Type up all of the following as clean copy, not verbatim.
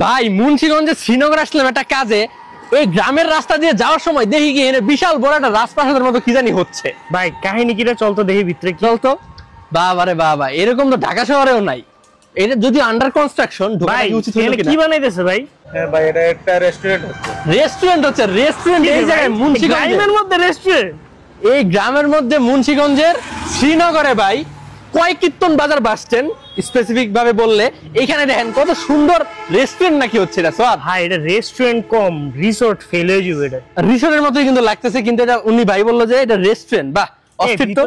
ভাই মুন্সিগঞ্জে শ্রীনগর আসলাম একটা কাজে, ওই গ্রামের রাস্তা দিয়ে যাওয়ার সময় দেখি কি এখানে বিশাল বড় একটা রাজপ্রাসাদের মতো কি জানি হচ্ছে। ভাই কাহিনী কিটা চলতো দেখি ভিতরে চলতো। বাবারে বাবা, এরকম তো ঢাকা শহরেও নাই। এটা যদি আন্ডার কনস্ট্রাকশন ভাই কি বানাইতেছে ভাই? হ্যাঁ ভাই এটা একটা রেস্টুরেন্ট হচ্ছে। রেস্টুরেন্ট হচ্ছে, রেস্টুরেন্ট এই জায়গায় মুন্সিগঞ্জের মধ্যে রেস্টুরেন্ট, এই গ্রামের মধ্যে মুন্সিগঞ্জের শ্রীনগরে ভাই কয়কীর্তন বাজার বাস স্ট্যান্ড স্পেসিফিক ভাবে বললে এখানে দেখেন কত সুন্দর রেস্টুরেন্ট নাকি হচ্ছে। এটা সোয়াদ ভাই, এটা রেস্টুরেন্ট কম রিসোর্ট ফেল হয়ে যাবে। এটা রিসোর্টের মতোই কিন্তু লাগতেছে, কিন্তু এটা উনি ভাই বললো যে এটা রেস্টুরেন্ট। বাহ, অস্তিত্ব।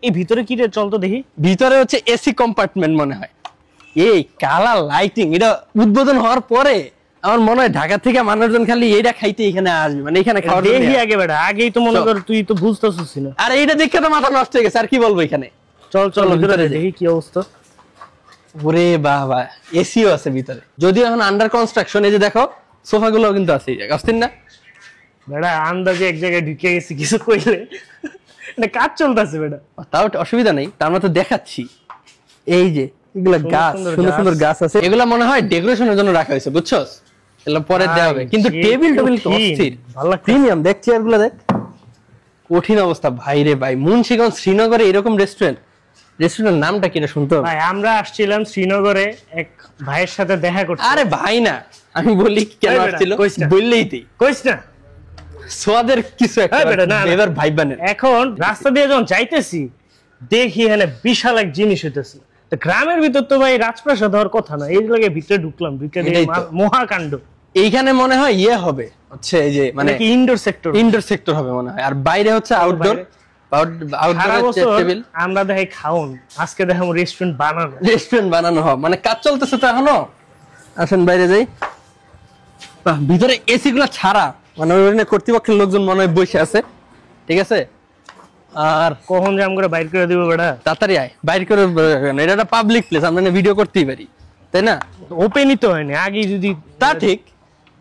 এই ভিতরে কি রে চলতো দেখি? ভিতরে হচ্ছে এসি কম্পার্টমেন্ট মনে হয়। এই কালার লাইটিং, এটা উদ্বোধন হওয়ার পরে আমার মনে হয় ঢাকা থেকে মানুষজন খালি এইটা খাইতে এখানে আসবে, মানে এখানে খাওয়ার জন্য। দেখি আগে বেটা, আগেই তো মনে কর তুই তো বুঝতেছিস না। আর এইটা দেখে তো মাথা নষ্ট হয়ে গেছে, আর কি বলবো এখানে। চল চল ভিতরে দেখি কি অবস্থা। ওরে বাবা, এসিও আছে ভিতরে, যদিও এখন আন্ডার কনস্ট্রাকশন। এই যে দেখো সোফা গুলো কিন্তু আছে, অস্থির না বেটা? আন্দাজে এক জায়গায় ঢুকে গেছি কিছু কইলে, এটা কাজ চলতেছে বেটা। তাও অসুবিধা নেই, তার মতো দেখাচ্ছি। এই যে এগুলা গাছ, সুন্দর সুন্দর গাছ আছে, এগুলা মনে হয় ডেকোরেশনের জন্য রাখা হয়েছে, বুঝছস? এগুলো পরে দেওয়া হবে, কিন্তু টেবিল টেবিল তো অস্থির, ভালো প্রিমিয়াম। দেখ চেয়ার গুলো দেখ, কঠিন অবস্থা ভাই রে ভাই। মুন্সিগঞ্জ শ্রীনগরে এরকম রেস্টুরেন্ট, রেস্টুরেন্টের নামটা কি এটা শুনতে হবে? ভাই আমরা আসছিলাম শ্রীনগরে এক ভাইয়ের সাথে দেখা করতে। আরে ভাই না, আমি বলি কেন আসছিল বললেই তুই কইস না। সোয়াদের কিছু একটা এবার ভাই বানেন। এখন রাস্তা দিয়ে যখন যাইতেছি দেখি এখানে বিশাল এক জিনিস হইতেছে। তো গ্রামের ভিতর তো ভাই রাজপ্রাসাদ হওয়ার কথা না, এই লাগে ভিতরে ঢুকলাম, ঢুকে মহাকাণ্ড। এইখানে মনে হয় ইয়ে হবে, হচ্ছে এই যে মানে ইনডোর সেক্টর, ইনডোর সেক্টর হবে মনে হয়, আর বাইরে হচ্ছে আউটডোর। আমরা দেখাই খাওন, আজকে দেখাবো রেস্টুরেন্ট বানানো। রেস্টুরেন্ট বানানো হবে মানে কাজ চলতেছে তো এখনো। আসেন বাইরে যাই। ভিতরে এসি গুলা ছাড়া, মানে ওই কর্তৃপক্ষের লোকজন মনে হয় বসে আছে, ঠিক আছে। আর কখন জাম করে বাইর করে দিব বেটা? তাড়াতাড়ি আয়, বাইর করে। এটা একটা পাবলিক প্লেস, আমরা ভিডিও করতেই পারি, তাই না? ওপেনই তো হয়নি আগে, যদি তা ঠিক।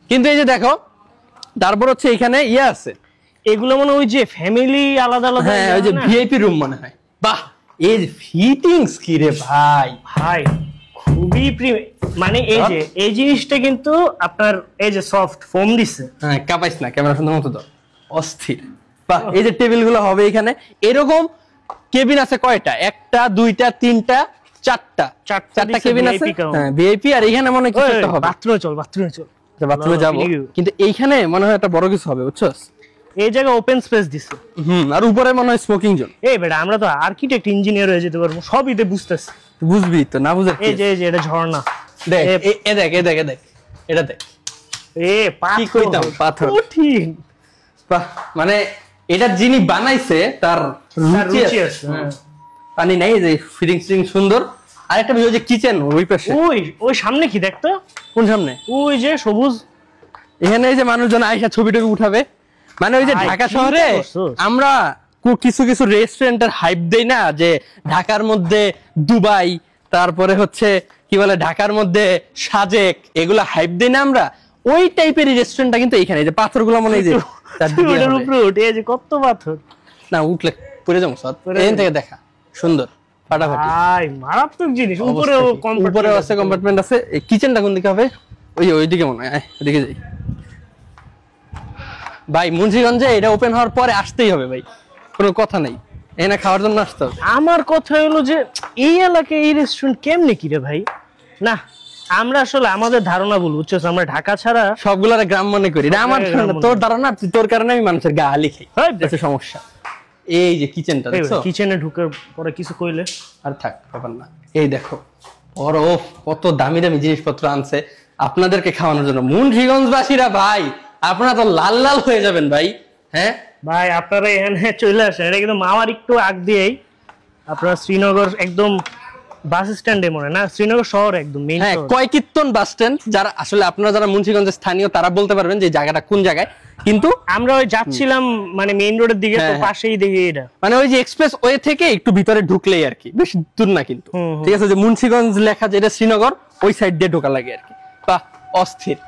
কিন্তু এই যে দেখো, তারপর হচ্ছে এখানে ইয়ে আছে, এগুলো মনে ওই যে ফ্যামিলি আলাদা আলাদা, হ্যাঁ ওই যে ভিআইপি রুম মনে হয়। বাহ, এই ফিটিংস কি রে ভাই, ভাই খুবই মানে এই যে এই জিনিসটা কিন্তু আপনার এই যে সফট ফোম দিছে। হ্যাঁ কাপাইস না, ক্যামেরা সুন্দর মতো দাও, অস্থির। বাহ, এই যে টেবিল গুলো হবে এখানে, এরকম কেবিন আছে কয়টা? একটা, দুইটা, তিনটা, চারটা কেবিন আছে, হ্যাঁ ভিআইপি। আর এখানে মনে হয় কিছু একটা হবে। বাথরুমে চল, বাথরুমে চল, বাথরুমে যাব, কিন্তু এইখানে মনে হয় একটা বড় কিছু হবে, বুঝছস? এই জায়গা ওপেন স্পেস দিছে। আর উপরে মনে হয় স্মোকিং জোন। এই বেটা আমরা তো আর্কিটেক্ট ইঞ্জিনিয়ার হয়ে যেতে পারবো, সবই তো বুঝতেছি। বুঝবি তো, না বুঝে এই যে এটা ঝর্ণা দেখ, এ দেখ, এ দেখ, এ দেখ, এটা দেখ। কি কইতাম, পাথর ঠিক। বাহ, মানে এটা যিনি বানাইছে তার রুচি আছে। পানি নাই, যে ফিটিং সুন্দর। আর একটা বিষয় যে কিচেন ওই পাশে, ওই সামনে কি দেখতো? কোন সামনে? ওই যে সবুজ। এখানে এই যে মানুষজন আইসা ছবি টবি উঠাবে, মানে ওই যে ঢাকা শহরে আমরা কিছু কিছু রেস্টুরেন্টের হাইপ দেই না, যে ঢাকার মধ্যে দুবাই, তারপরে হচ্ছে কি বলে ঢাকার মধ্যে সাজেক, এগুলা হাইপ দেই না আমরা। ওই টাইপের রেস্টুরেন্টটা কিন্তু এখানে, যে পাথরগুলো মনে হয় যে উপরে উঠে, এই যে কত পাথর, না উঠলে পড়ে যাবো সব। এখান থেকে দেখা সুন্দর, ফাটাফাটি মারাত্মক জিনিস। উপরে আছে কম্পার্টমেন্ট আছে। এই কিচেনটা কোন দিকে হবে? ওইদিকে মনে হয়, ওইদিকে যাই। ভাই মুন্সিগঞ্জে এটা ওপেন হওয়ার পরে আসতেই হবে ভাই, কোনো কথা নাই, এখানে খাওয়ার জন্য আসতে হবে। আমার কথা হলো যে এই এলাকায় এই রেস্টুরেন্ট কেমনে কি রে ভাই? না আমরা আসলে আমাদের ধারণা ভুল, বুঝছো? আমরা ঢাকা ছাড়া সবগুলার গ্রাম মনে করি। না আমার তোর ধারণা, তোর কারণে আমি মানুষের গা হালি খাই, সমস্যা। এই যে কিচেনটা দেখছো, কিচেনে ঢুকে পরে কিছু কইলে আর থাক ব্যাপার না। এই দেখো বরফ, কত দামি দামি জিনিসপত্র আনছে আপনাদেরকে খাওয়ানোর জন্য। মুন্সিগঞ্জবাসীরা ভাই আপনারা তো লাল লাল হয়ে যাবেন ভাই। হ্যাঁ ভাই আপনারা এখানে চলে আসেন, এটা কিন্তু মামার একটু আগ দিয়েই আপনারা শ্রীনগর একদম বাস স্ট্যান্ডে মনে না, শ্রীনগর শহর একদম মেইন। হ্যাঁ, কয়কীর্তন বাস স্ট্যান্ড। যারা আসলে আপনারা যারা মুন্সিগঞ্জের স্থানীয় তারা বলতে পারবেন যে জায়গাটা কোন জায়গায়। কিন্তু আমরা ওই যাচ্ছিলাম মানে মেইন রোডের দিকে, তো পাশেই দেখি এটা, মানে ওই যে এক্সপ্রেস ওয়ে থেকে একটু ভিতরে ঢুকলেই আর কি, বেশি দূর না কিন্তু। ঠিক আছে, যে মুন্সিগঞ্জ লেখা যেটা শ্রীনগর, ওই সাইড দিয়ে ঢোকা লাগে আর কি। বাহ, অস্থির।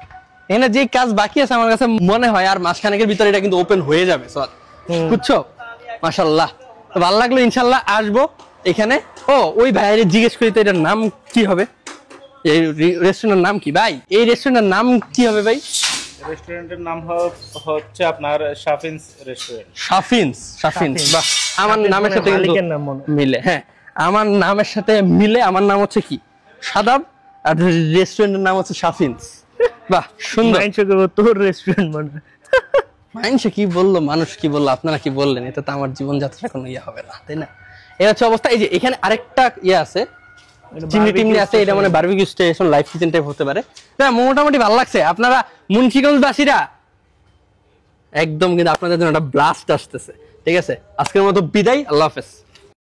এখানে যে কাজ বাকি আছে আমার কাছে মনে হয় আর মাসখানেকের ভিতরে এটা কিন্তু ওপেন হয়ে যাবে, বুঝছো? মাশাআল্লাহ, ভালো লাগলো। ইনশাআল্লাহ আসবো এখানে। ওই ভাইয়ের জিজ্ঞেস করি তো এটার নাম কি হবে? এই রেস্টুরেন্টের নাম কি ভাই? এই রেস্টুরেন্টের নাম কি হবে ভাই? রেস্টুরেন্টের নাম হচ্ছে আপনার শাফিনস রেস্টুরেন্ট। শাফিনস বাহ, আমার নামের সাথে কিন্তু মালিকের নাম মনে হয়। মিলে। হ্যাঁ, আমার নামের সাথে মিলে। আমার নাম হচ্ছে কি? সাদাব, আর রেস্টুরেন্টের নাম হচ্ছে শাফিনস। বাহ, সুন্দর। তোর রেস্টুরেন্ট মনে হয়। মানুষ কি বললো, মানুষ কি বললো, আপনারা কি বললেন, এটা তো আমার জীবনযাত্রা কোনো ইয়ে হবে না, তাই না? এই হচ্ছে অবস্থা। এই যে এখানে আরেকটা ইয়ে আছে, চিমনি আছে, এটা মানে barbecue station, live kitchen type হতে পারে। হ্যাঁ, মোটামুটি ভালো লাগছে। আপনারা মুন্সিগঞ্জবাসীরা একদম কিন্তু আপনাদের জন্য একটা ব্লাস্ট আসতেছে। ঠিক আছে, আজকের মতো বিদায়, আল্লাহ হাফেজ।